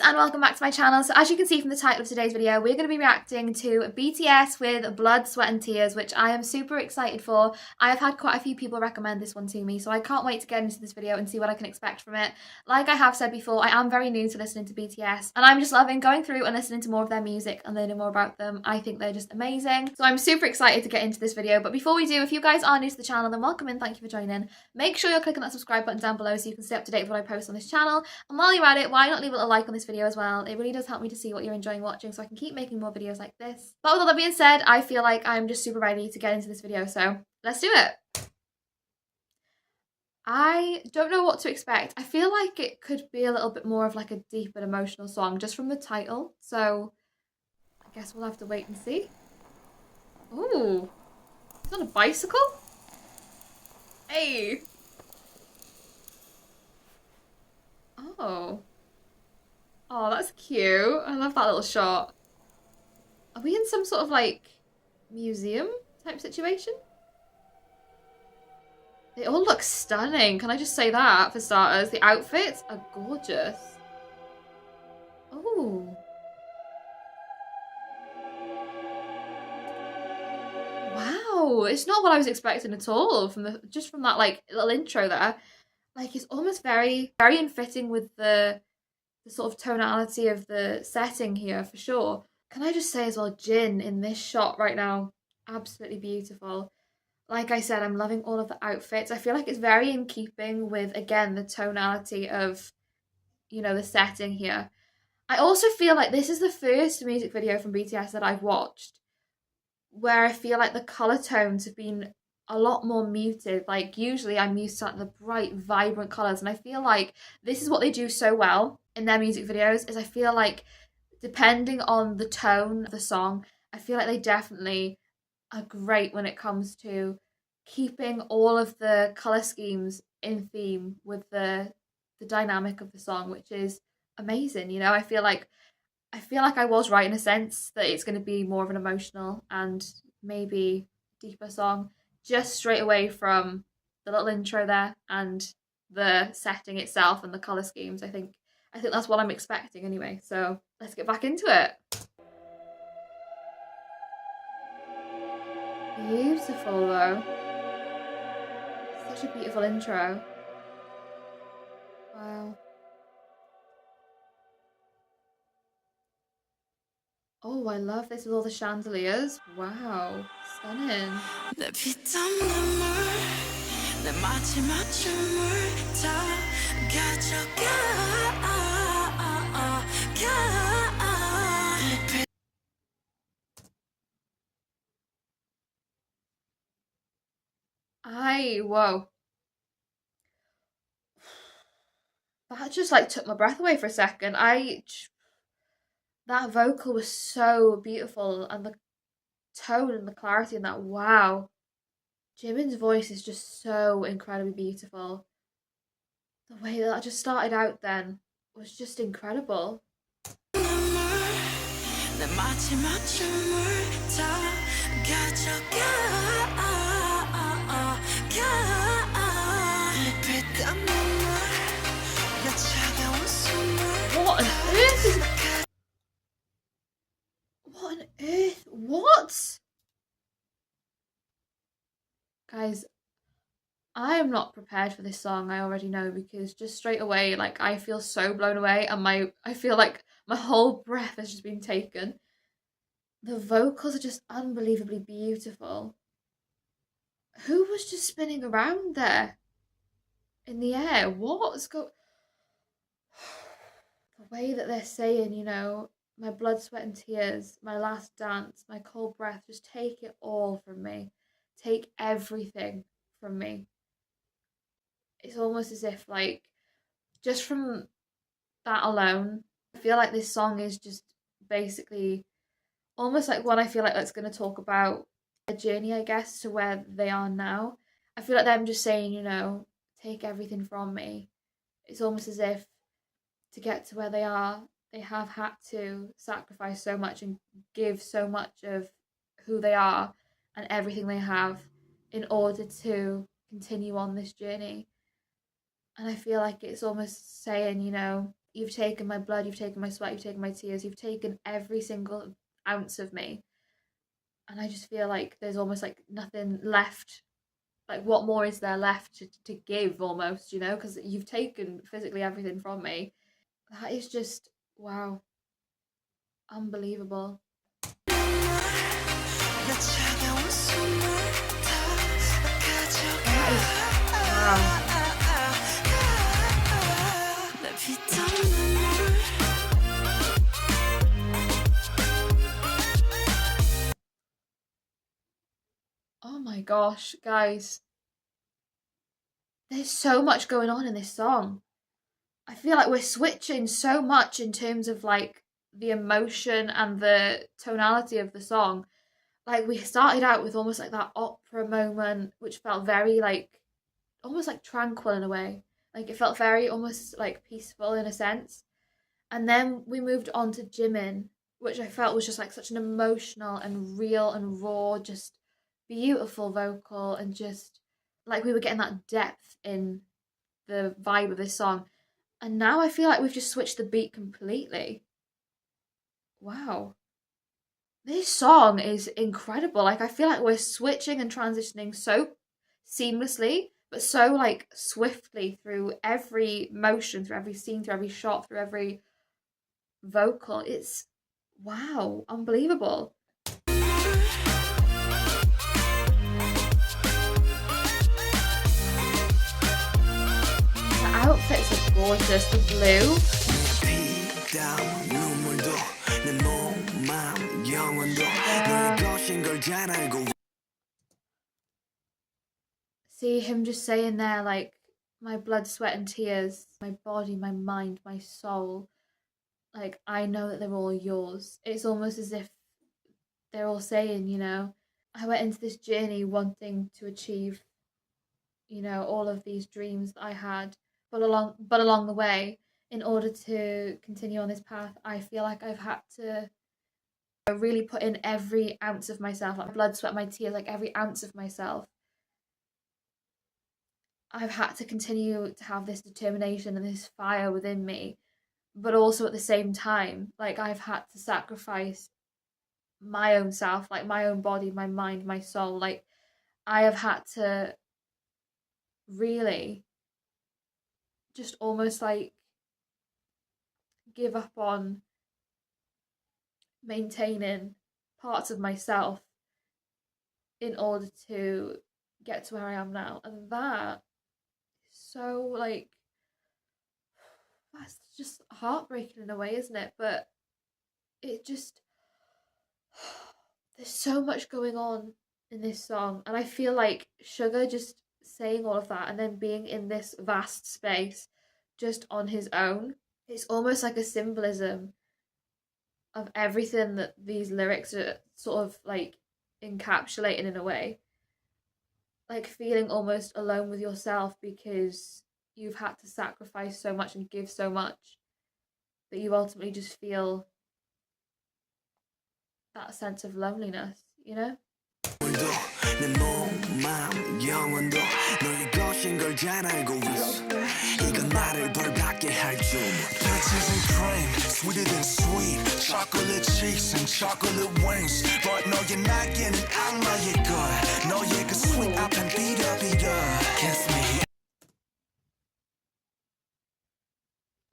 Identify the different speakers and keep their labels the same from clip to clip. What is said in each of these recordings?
Speaker 1: and welcome back to my channel. So as you can see from the title of today's video, we're going to be reacting to BTS with Blood, Sweat and Tears, which I am super excited for. I have had quite a few people recommend this one to me, so I can't wait to get into this video and see what I can expect from it. Like I have said before, I am very new to listening to BTS, and I'm just loving going through and listening to more of their music and learning more about them. I think they're just amazing. So I'm super excited to get into this video, but before we do, if you guys are new to the channel, then welcome in, thank you for joining. Make sure you're clicking that subscribe button down below so you can stay up to date with what I post on this channel. And while you're at it, why not leave a little like on this video as well? It really does help me to see what you're enjoying watching so I can keep making more videos like this. But with all that being said, I feel like I'm just super ready to get into this video, so let's do it. I don't know what to expect. I feel like it could be a little bit more of like a deep and emotional song just from the title, so I guess we'll have to wait and see. Ooh, is that a bicycle? Hey! Oh. Oh, that's cute. I love that little shot. Are we in some sort of like museum type situation? They all look stunning. Can I just say that for starters? The outfits are gorgeous. Oh. Wow, it's not what I was expecting at all from that like little intro there. Like it's almost very in fitting with the sort of tonality of the setting here for sure. Can I just say as well, Jin in this shot right now, absolutely beautiful. Like I said, I'm loving all of the outfits. I feel like it's very in keeping with, again, the tonality of, you know, the setting here. I also feel like this is the first music video from BTS that I've watched where I feel like the colour tones have been a lot more muted. Like usually I'm used to like the bright, vibrant colours, and I feel like this is what they do so well in their music videos, is I feel like depending on the tone of the song, I feel like they definitely are great when it comes to keeping all of the colour schemes in theme with the dynamic of the song, which is amazing. You know, I feel like I was right in a sense that it's going to be more of an emotional and maybe deeper song just straight away from the little intro there and the setting itself and the colour schemes. I think that's what I'm expecting anyway. So let's get back into it. Beautiful though. Such a beautiful intro. Wow. Oh, I love this with all the chandeliers. Wow, stunning. Whoa. That just like took my breath away for a second. That vocal was so beautiful, and the tone and the clarity in that, wow. Jimin's voice is just so incredibly beautiful. The way that just started out then was just incredible. What on earth is... What on earth? What? Guys, I am not prepared for this song, I already know, because just straight away, like, I feel so blown away and I feel like my whole breath has just been taken. The vocals are just unbelievably beautiful. Who was just spinning around there in the air? What's going... The way that they're saying, you know, my blood, sweat and tears, my last dance, my cold breath, just take it all from me. Take everything from me. It's almost as if, like, just from that alone, I feel like this song is just basically almost like one I feel like that's going to talk about a journey, I guess, to where they are now. I feel like them just saying, you know, take everything from me. It's almost as if to get to where they are, they have had to sacrifice so much and give so much of who they are and everything they have in order to continue on this journey. And I feel like it's almost saying, you know, You've taken my blood, you've taken my sweat, you've taken my tears, you've taken every single ounce of me. And I just feel like there's almost like nothing left. Like, what more is there left to give almost, you know? Because you've taken physically everything from me. That is just, wow, unbelievable. That is, wow. Oh my gosh, guys. There's so much going on in this song. I feel like we're switching so much in terms of like the emotion and the tonality of the song. Like, we started out with almost like that opera moment, which felt very like almost like tranquil in a way. Like, it felt very almost like peaceful in a sense. And then we moved on to Jimin, which I felt was just like such an emotional and real and raw, just beautiful vocal, and just like we were getting that depth in the vibe of this song. And now I feel like we've just switched the beat completely. Wow. This song is incredible. Like, I feel like we're switching and transitioning so seamlessly, but so like swiftly through every motion, through every scene, through every shot, through every vocal. It's wow, unbelievable. The outfits are gorgeous. The blue. See him just saying there, like, my blood, sweat, and tears, my body, my mind, my soul. Like, I know that they're all yours. It's almost as if they're all saying, you know, I went into this journey wanting to achieve, you know, all of these dreams that I had, but along the way, in order to continue on this path, I feel like I've had to really put in every ounce of myself, like my blood, sweat, my tears, like every ounce of myself. I've had to continue to have this determination and this fire within me, but also at the same time, like, I've had to sacrifice my own self, like my own body, my mind, my soul. Like, I have had to really just almost like give up on maintaining parts of myself in order to get to where I am now. And that is so like, that's just heartbreaking in a way, isn't it? But it just, there's so much going on in this song. And I feel like Sugar just saying all of that and then being in this vast space just on his own, it's almost like a symbolism of everything that these lyrics are sort of like encapsulating in a way. Like, feeling almost alone with yourself because you've had to sacrifice so much and give so much that you ultimately just feel that sense of loneliness, you know?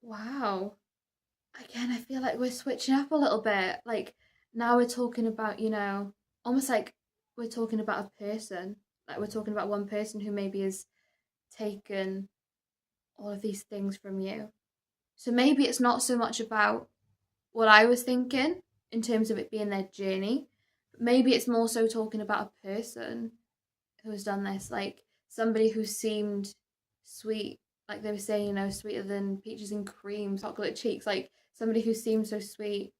Speaker 1: Wow. Again, I feel like we're switching up a little bit. Like, now we're talking about, you know, almost like we're talking about a person. Like, we're talking about one person who maybe has taken all of these things from you. So maybe it's not so much about what I was thinking in terms of it being their journey. But maybe it's more so talking about a person who has done this, like somebody who seemed sweet, like they were saying, you know, sweeter than peaches and cream, chocolate cheeks, like somebody who seemed so sweet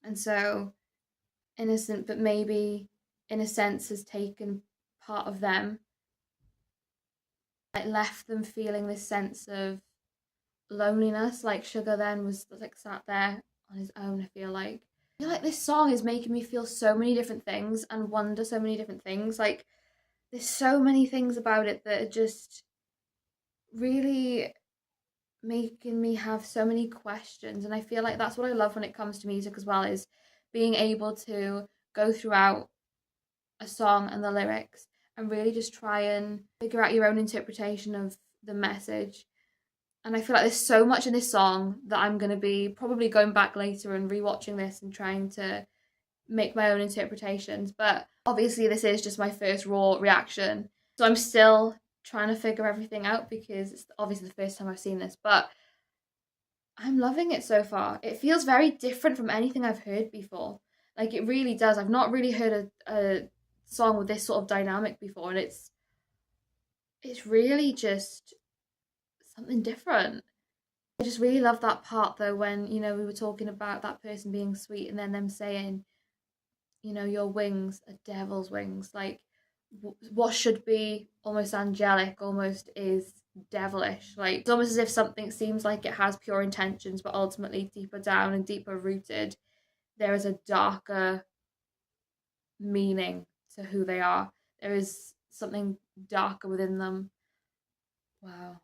Speaker 1: and so innocent, but maybe in a sense has taken part of them, like left them feeling this sense of loneliness. Like, Sugar then was like sat there on his own. I feel like this song is making me feel so many different things and wonder so many different things. Like, there's so many things about it that are just really making me have so many questions. And I feel like that's what I love when it comes to music as well, is being able to go throughout a song and the lyrics and really just try and figure out your own interpretation of the message. And I feel like there's so much in this song that I'm going to be probably going back later and rewatching this and trying to make my own interpretations. But obviously, this is just my first raw reaction. So I'm still trying to figure everything out because it's obviously the first time I've seen this. But I'm loving it so far. It feels very different from anything I've heard before. Like, it really does. I've not really heard a song with this sort of dynamic before, and it's really just something different. I just really love that part though when, we were talking about that person being sweet and then them saying, your wings are devil's wings. Like, what should be almost angelic almost is devilish. Like, it's almost as if something seems like it has pure intentions, but ultimately deeper down and deeper rooted, there is a darker meaning to who they are. There is something darker within them. Wow.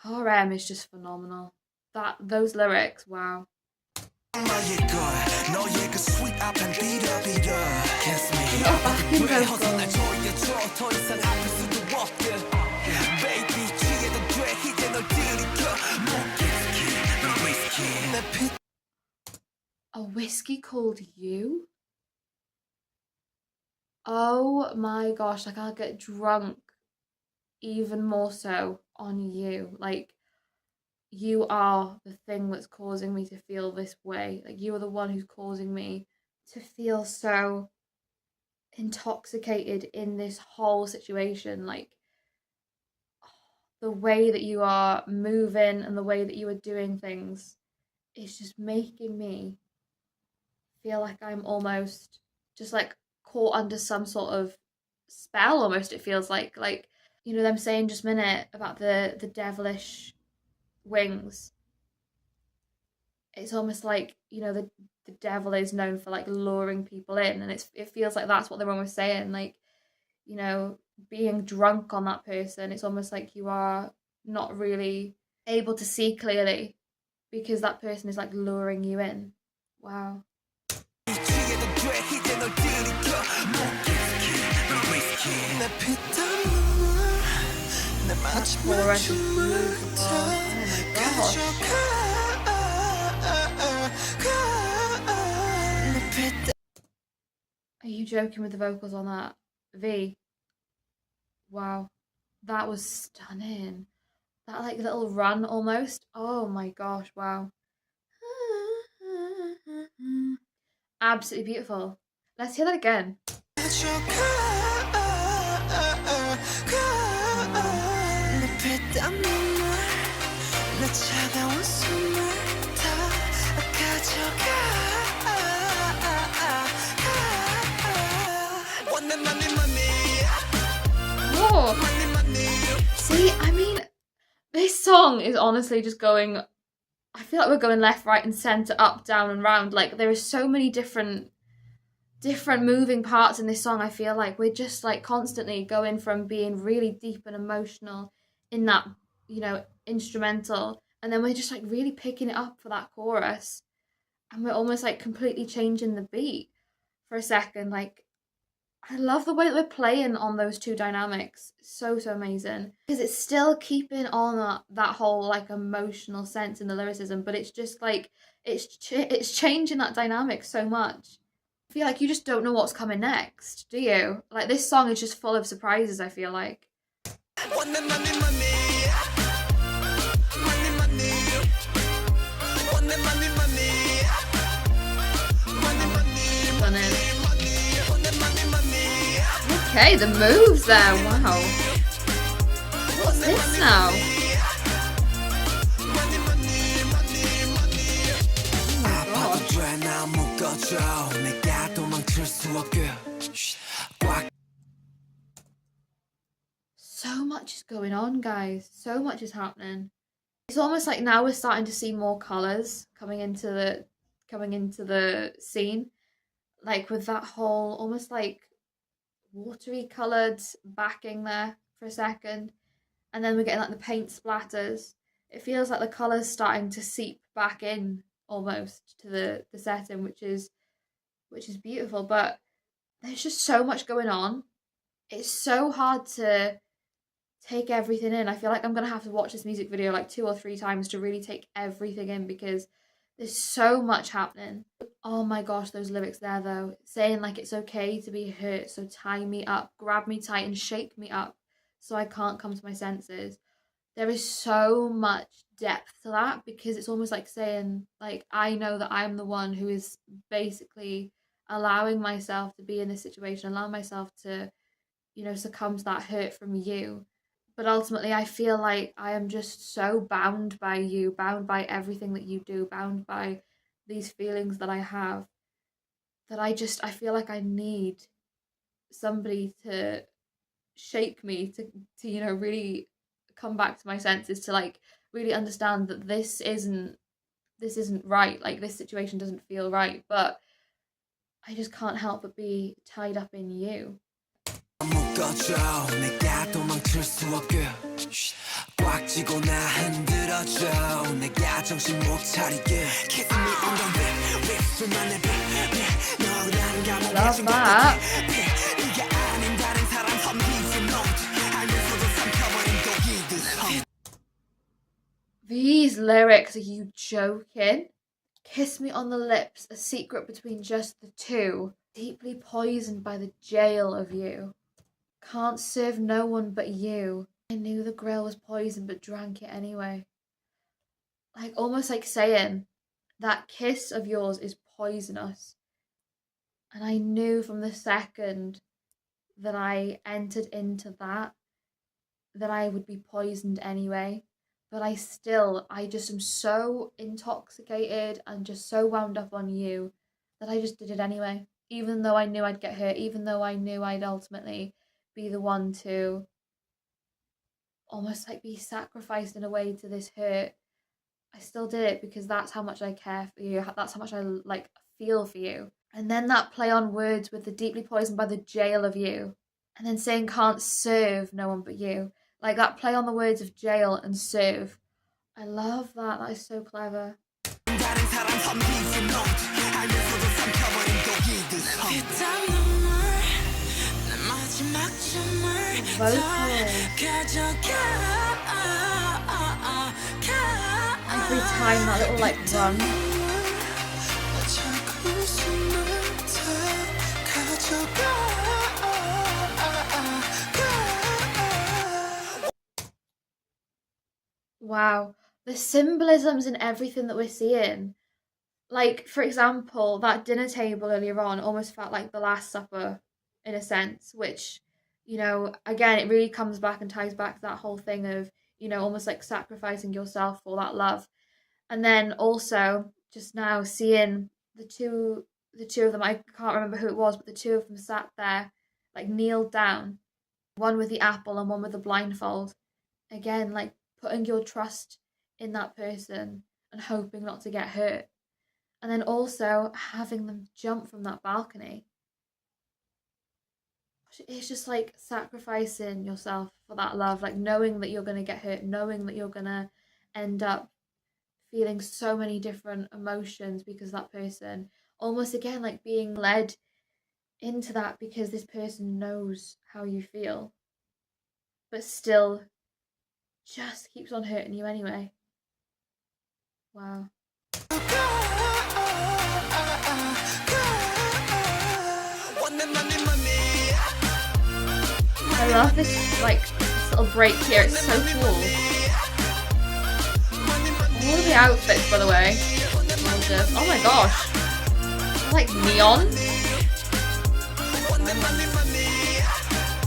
Speaker 1: RM is just phenomenal. Those lyrics, wow. Backing vocal. A whiskey called you? Oh my gosh, like I'll get drunk even more so on you. Like, you are the thing that's causing me to feel this way. Like, you are the one who's causing me to feel so intoxicated in this whole situation. Like, the way that you are moving and the way that you are doing things is just making me feel like I'm almost just like caught under some sort of spell almost. It feels like them saying just a minute about the devilish wings. It's almost like, the devil is known for like luring people in, and it feels like that's what they're almost saying. Like, being drunk on that person, it's almost like you are not really able to see clearly because that person is like luring you in. Wow. That chorus is beautiful. Oh my gosh. Are you joking with the vocals on that? V. Wow. That was stunning. That like little run almost. Oh my gosh, wow. Absolutely beautiful. Let's hear that again. Oh. See, I mean, this song is honestly just going, I feel like we're going left, right, and center, up, down, and round. Like, there are so many different moving parts in this song. I feel like we're just like constantly going from being really deep and emotional in that, instrumental, and then we're just like really picking it up for that chorus, and we're almost like completely changing the beat for a second. Like, I love the way that we're playing on those two dynamics. So amazing. Because it's still keeping on that whole like emotional sense in the lyricism, but it's just like, it's changing that dynamic so much. I feel like you just don't know what's coming next, do you? Like, this song is just full of surprises, I feel like. Okay, the moves there, wow. What's this now? Oh my gosh. So much is going on, guys. So much is happening. It's almost like now we're starting to see more colours coming into the scene. Like, with that whole almost like watery coloured backing there for a second, and then we're getting like the paint splatters, it feels like the colour's starting to seep back in almost to the setting, which is beautiful. But there's just so much going on. It's so hard to take everything in. I feel like I'm gonna have to watch this music video like 2 or 3 times to really take everything in because there's so much happening. Oh my gosh, those lyrics there though, saying like it's okay to be hurt, so tie me up, grab me tight and shake me up so I can't come to my senses. There is so much depth to that because it's almost like saying like I know that I'm the one who is basically allowing myself to be in this situation, allowing myself to, succumb to that hurt from you. But ultimately, I feel like I am just so bound by you, bound by everything that you do, bound by these feelings that I have, that I feel like I need somebody to shake me to really come back to my senses, to like really understand that this isn't right, like this situation doesn't feel right, but I just can't help but be tied up in you. Love that. These lyrics, are you joking? Kiss me on the lips, a secret between just the two, deeply poisoned by the jail of you. Can't serve no one but you. I knew the grill was poisoned but drank it anyway. Like almost like saying that kiss of yours is poisonous. And I knew from the second that I entered into that I would be poisoned anyway. But I just am so intoxicated and just so wound up on you that I just did it anyway. Even though I knew I'd get hurt, even though I knew I'd ultimately be the one to almost like be sacrificed in a way to this hurt, I still did it because that's how much I care for you. That's how much I like feel for you. And then that play on words with the deeply poisoned by the jail of you. And then saying can't serve no one but you. Like that play on the words of jail and serve. I love that. That is so clever. Every time that little like run. Wow, the symbolisms in everything that we're seeing. Like, for example, that dinner table earlier on almost felt like the Last Supper in a sense, which, again, it really comes back and ties back to that whole thing of, almost like sacrificing yourself for that love. And then also just now seeing the two of them, I can't remember who it was, but the two of them sat there, like kneeled down, one with the apple and one with the blindfold. Again, like putting your trust in that person and hoping not to get hurt. And then also having them jump from that balcony. It's just like sacrificing yourself for that love, like knowing that you're going to get hurt, knowing that you're going to end up feeling so many different emotions because that person, almost again like being led into that because this person knows how you feel, but still just keeps on hurting you anyway. Wow. I love this little break here, it's so cool. All of the outfits, by the way. Oh my gosh. They're like neon.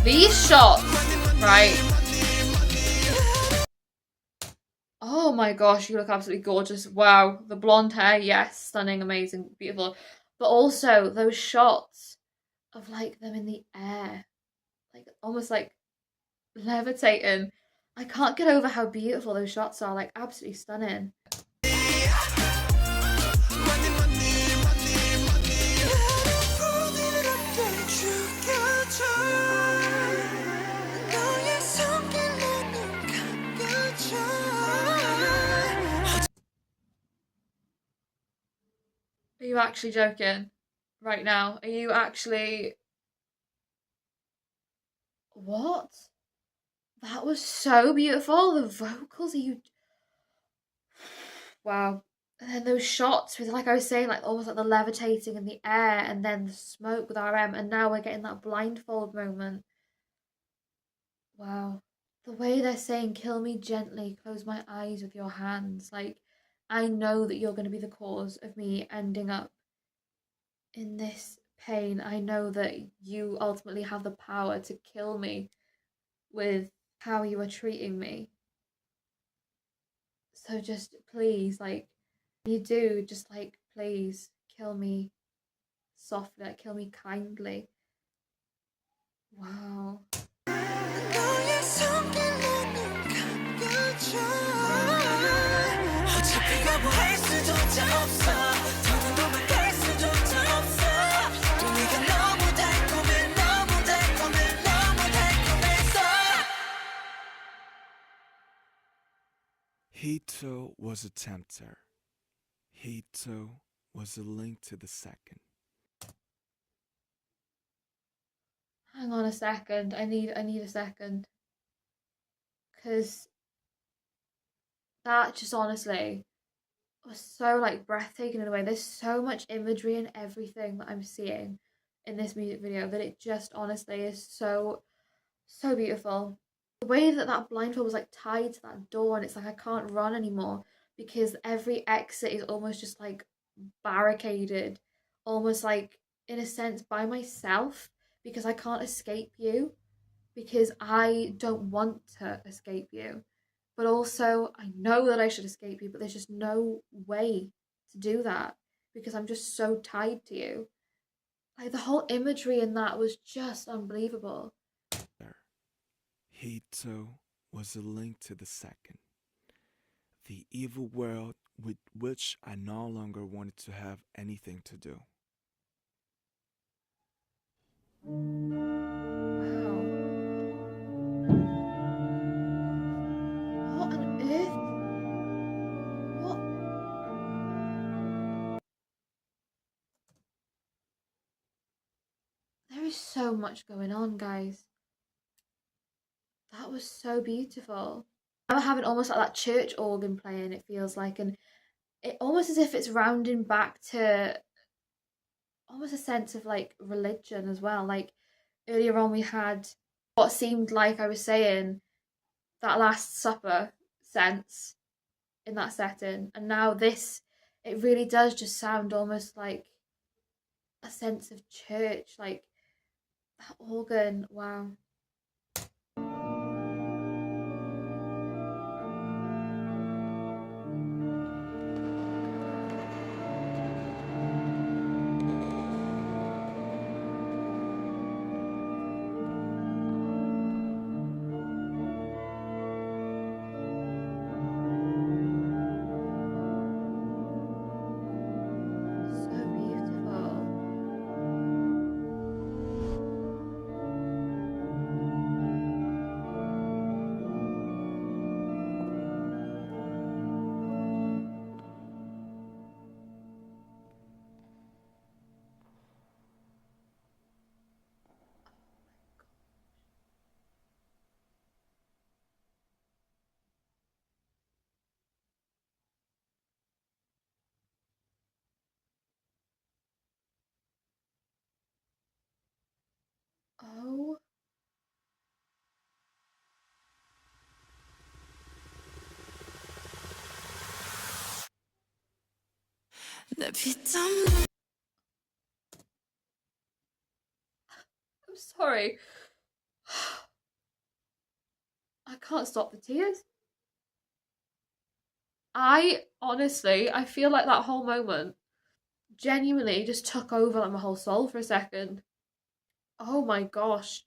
Speaker 1: These shots, right? Oh my gosh, you look absolutely gorgeous. Wow, the blonde hair, yes, stunning, amazing, beautiful. But also those shots of like them in the air, like almost like levitating. I can't get over how beautiful those shots are, like absolutely stunning. Are you actually joking right now? Are you actually. What? That was so beautiful. The vocals, are you. Wow. And then those shots with, like I was saying, like almost like the levitating in the air and then the smoke with RM, and now we're getting that blindfold moment. Wow. The way they're saying, kill me gently, close my eyes with your hands. Like, I know that you're going to be the cause of me ending up in this pain. I know that you ultimately have the power to kill me with how you are treating me. So just please, like, you do, just like, please kill me softly, like, kill me kindly. Wow.
Speaker 2: He too was a tempter. He too was a link to the second.
Speaker 1: Hang on a second. I need a second. Cause that just honestly was so like breathtaking in a way. There's so much imagery in everything that I'm seeing in this music video that it just honestly is so beautiful. The way that that blindfold was like tied to that door, and it's like I can't run anymore because every exit is almost just like barricaded, almost like in a sense by myself because I can't escape you because I don't want to escape you. But also, I know that I should escape you, but there's just no way to do that because I'm just so tied to you. Like the whole imagery in that was just unbelievable.
Speaker 2: He too was a link to the second. The evil world with which I no longer wanted to have anything to do.
Speaker 1: Wow. What on earth? What? There is so much going on, guys. That was so beautiful. I'm having almost like that church organ playing, it feels like, and it almost as if it's rounding back to almost a sense of like religion as well. Like earlier on, we had what seemed like I was saying that Last Supper sense in that setting, and now this, it really does just sound almost like a sense of church, like that organ. Wow. So beautiful. Oh, I'm sorry. I can't stop the tears. I honestly, I feel like that whole moment genuinely just took over like my whole soul for a second. Oh my gosh.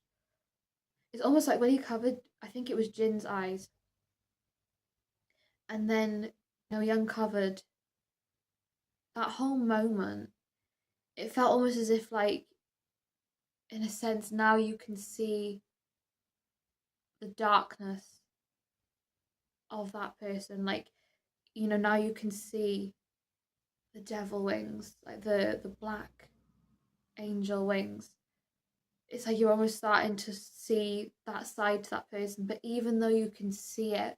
Speaker 1: It's almost like when he covered, I think it was Jin's eyes, and then he uncovered that whole moment. It felt almost as if, like, in a sense, now you can see the darkness of that person. Like, now you can see the devil wings, like the black angel wings. It's like you're almost starting to see that side to that person, but even though you can see it,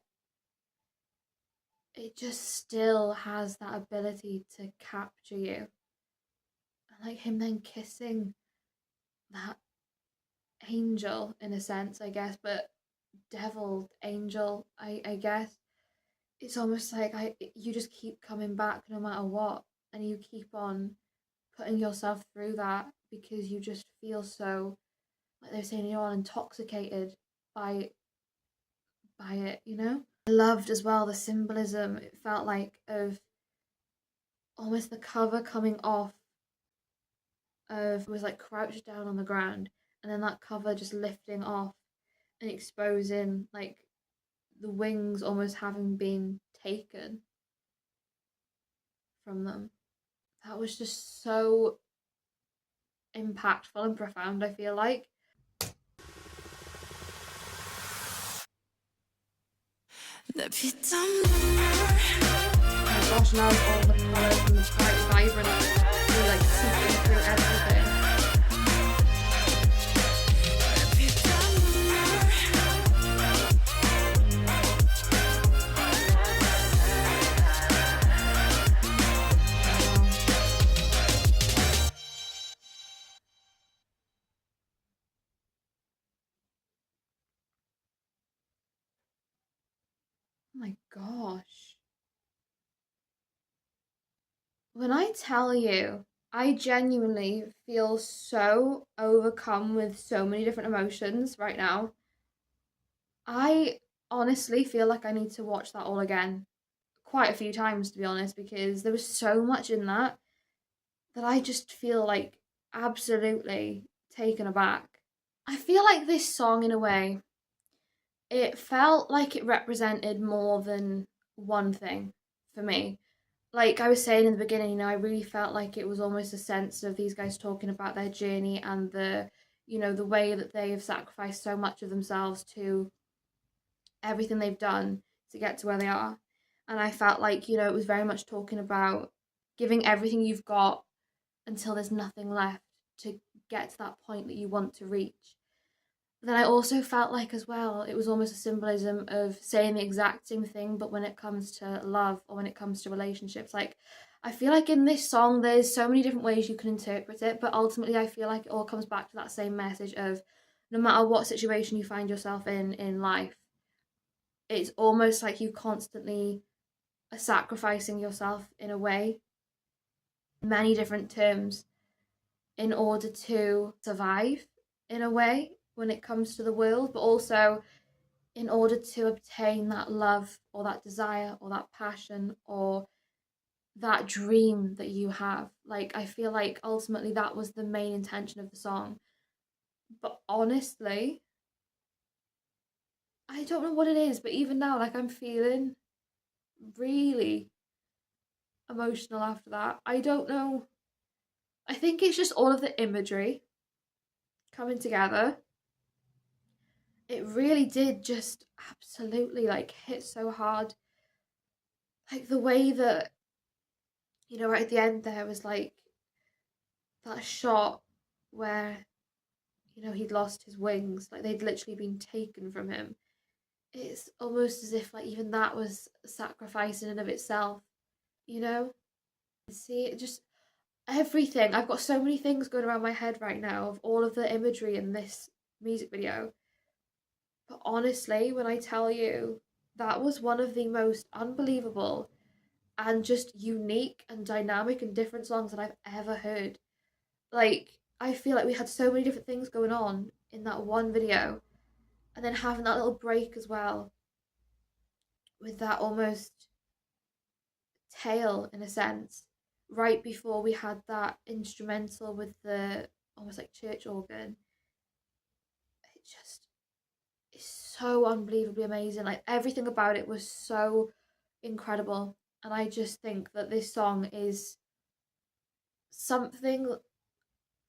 Speaker 1: it just still has that ability to capture you. And like him then kissing that angel in a sense, I guess, but devil angel, I guess. It's almost like you just keep coming back no matter what, and you keep on putting yourself through that because you just feel so, like they were saying, you're all intoxicated by it, you know? I loved as well the symbolism, it felt like, of almost the cover coming off of, it was like crouched down on the ground, and then that cover just lifting off and exposing like the wings almost having been taken from them. That was just so impactful and profound, I feel like. Oh my gosh, now all the colours and the bright vibrant really like seeping through everything. Oh my gosh. When I tell you, I genuinely feel so overcome with so many different emotions right now. I honestly feel like I need to watch that all again quite a few times, to be honest, because there was so much in that that I just feel like absolutely taken aback. I feel like this song, in a way, it felt like it represented more than one thing for me. Like I was saying in the beginning, I really felt like it was almost a sense of these guys talking about their journey and the way that they have sacrificed so much of themselves to everything they've done to get to where they are. And I felt like, it was very much talking about giving everything you've got until there's nothing left to get to that point that you want to reach. But then I also felt like, as well, it was almost a symbolism of saying the exact same thing, but when it comes to love or when it comes to relationships. Like, I feel like in this song, there's so many different ways you can interpret it, but ultimately, I feel like it all comes back to that same message of no matter what situation you find yourself in life, it's almost like you constantly are sacrificing yourself in a way, many different terms, in order to survive in a way when it comes to the world, but also in order to obtain that love or that desire or that passion or that dream that you have. Like, I feel like ultimately that was the main intention of the song. But honestly, I don't know what it is, but even now, like, I'm feeling really emotional after that. I don't know. I think it's just all of the imagery coming together. It really did just absolutely like hit so hard. Like the way that, right at the end there was like that shot where, he'd lost his wings, like they'd literally been taken from him. It's almost as if like even that was a sacrifice in and of itself, you know? See, it just everything. I've got so many things going around my head right now of all of the imagery in this music video. But honestly, when I tell you, that was one of the most unbelievable and just unique and dynamic and different songs that I've ever heard. Like, I feel like we had so many different things going on in that one video, and then having that little break as well with that almost tail in a sense, right before we had that instrumental with the almost like church organ. It just is so unbelievably amazing. Like, everything about it was so incredible. And I just think that this song is something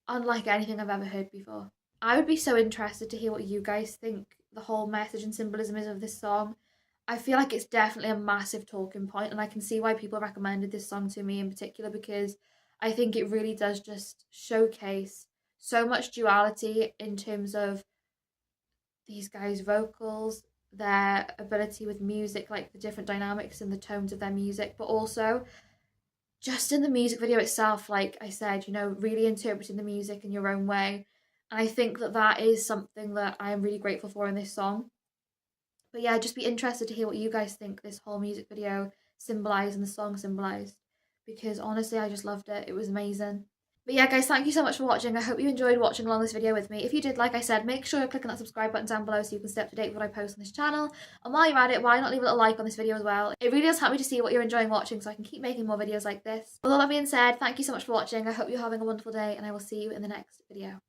Speaker 1: unlike anything I've ever heard before. I would be so interested to hear what you guys think the whole message and symbolism is of this song. I feel like it's definitely a massive talking point, and I can see why people recommended this song to me in particular, because I think it really does just showcase so much duality in terms of these guys' vocals, their ability with music, like the different dynamics and the tones of their music, but also just in the music video itself, like I said, really interpreting the music in your own way. And I think that that is something that I am really grateful for in this song. But yeah, just be interested to hear what you guys think this whole music video symbolized and the song symbolized. Because honestly, I just loved it. It was amazing. But yeah, guys, thank you so much for watching. I hope you enjoyed watching along this video with me. If you did, like I said, make sure you're clicking that subscribe button down below so you can stay up to date with what I post on this channel. And while you're at it, why not leave a little like on this video as well? It really does help me to see what you're enjoying watching so I can keep making more videos like this. With all that being said, thank you so much for watching. I hope you're having a wonderful day and I will see you in the next video.